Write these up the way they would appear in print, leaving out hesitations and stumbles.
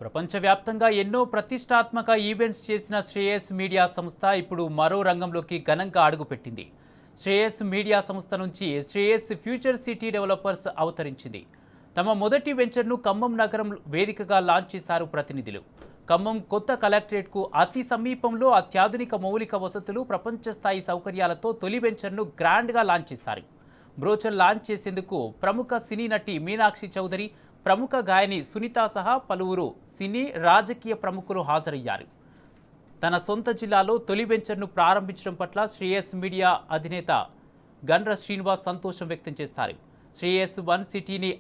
ప్రపంచవ్యాప్తంగా ఎన్నో ప్రతిష్టాత్మక ఈవెంట్స్ చేసిన శ్రేయస్ మీడియా సంస్థ ఇప్పుడు మరో రంగంలోకి ఘనంగా అడుగుపెట్టింది. శ్రేయస్ మీడియా సంస్థ నుంచి శ్రేయస్ ఫ్యూచర్ సిటీ డెవలపర్స్ అవతరించింది. తమ మొదటి వెంచర్ను ఖమ్మం నగరం వేదికగా లాంచ్ చేశారు ప్రతినిధులు. ఖమ్మం కొత్త కలెక్టరేట్కు అతి సమీపంలో అత్యాధునిక మౌలిక వసతులు, ప్రపంచ స్థాయి సౌకర్యాలతో తొలి వెంచర్ను గ్రాండ్గా లాంచ్ చేశారు. బ్రోచర్ లాంచ్ చేసేందుకు ప్రముఖ సినీ నటి మీనాక్షి చౌదరి, ప్రముఖ గాయని సునీత సహా పలువురు సినీ, రాజకీయ ప్రముఖులు హాజరయ్యారు. తన సొంత జిల్లాలో తొలి వెంచర్ను ప్రారంభించడం పట్ల శ్రేయస్ మీడియా అధినేత గండ్ర శ్రీనివాస్ సంతోషం వ్యక్తం చేశారు. శ్రేయస్ వన్ సిటీని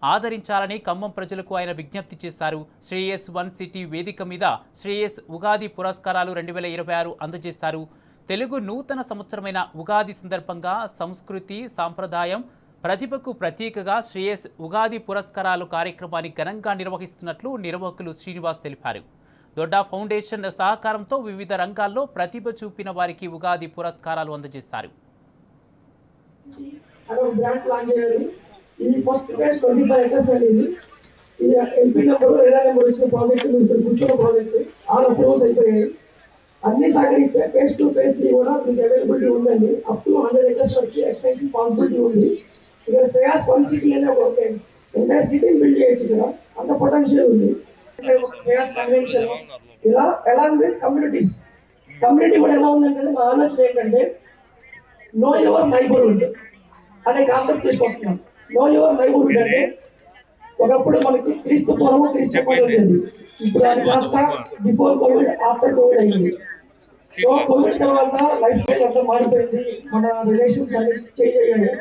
ఆదరించాలని ఖమ్మం ప్రజలకు ఆయన విజ్ఞప్తి చేశారు. శ్రేయస్ వన్ సిటీ వేదిక మీద శ్రేయస్ ఉగాది పురస్కారాలు 2026 అందజేశారు. తెలుగు నూతన సంవత్సరమైన ఉగాది సందర్భంగా సంస్కృతి, సాంప్రదాయం, ప్రతిభకు ప్రతీకగా శ్రేయస్ ఉగాది పురస్కారాలు కార్యక్రమాన్ని ఘనంగా నిర్వహిస్తున్నట్లు నిర్వాహకులు శ్రీనివాస్ తెలిపారు. దొడ్డా ఫౌండేషన్ సహకారంతో వివిధ రంగాల్లో ప్రతిభ చూపిన వారికి ఉగాది పురస్కారాలు అందజేశారు. అన్ని సహకరిస్తే ఫేజ్ 2 ఫేజ్ 3 కూడా మీకు అవైలబిలిటీ ఉందండి. అప్ టు 100 acres వరకు ఎక్స్టెన్షన్ పాసిబిలిటీ ఉంది. ఇక్కడ శ్రేయస్ వన్ సిటీ అనే ఒక ఎంటైర్ సిటీని బిల్డ్ చేయొచ్చు. ఇక్కడ అంత పొటెన్షియల్ ఉంది. శ్రేయస్ కన్వెన్షన్ ఇలా అలాంగ్ విత్ కమ్యూనిటీ కూడా ఎలా ఉందంటే, నా ఆలోచన ఏంటంటే నో యువర్ నైబర్హుడ్ అనే కాన్సెప్ట్ తీసుకొస్తున్నాం. నో యువర్ నైబర్హుడ్ అంటే ఒకప్పుడు మనకి క్రీస్తు పూర్వం ఉండేది. ఇప్పుడు అది కాస్త బిఫోర్ కోవిడ్, ఆఫ్టర్ కోవిడ్ అయింది. సో కోవిడ్ తర్వాత లైఫ్ స్టైల్ అంతా మారిపోయింది. మన రిలేషన్స్ అన్ని చేంజ్ అయ్యాయి.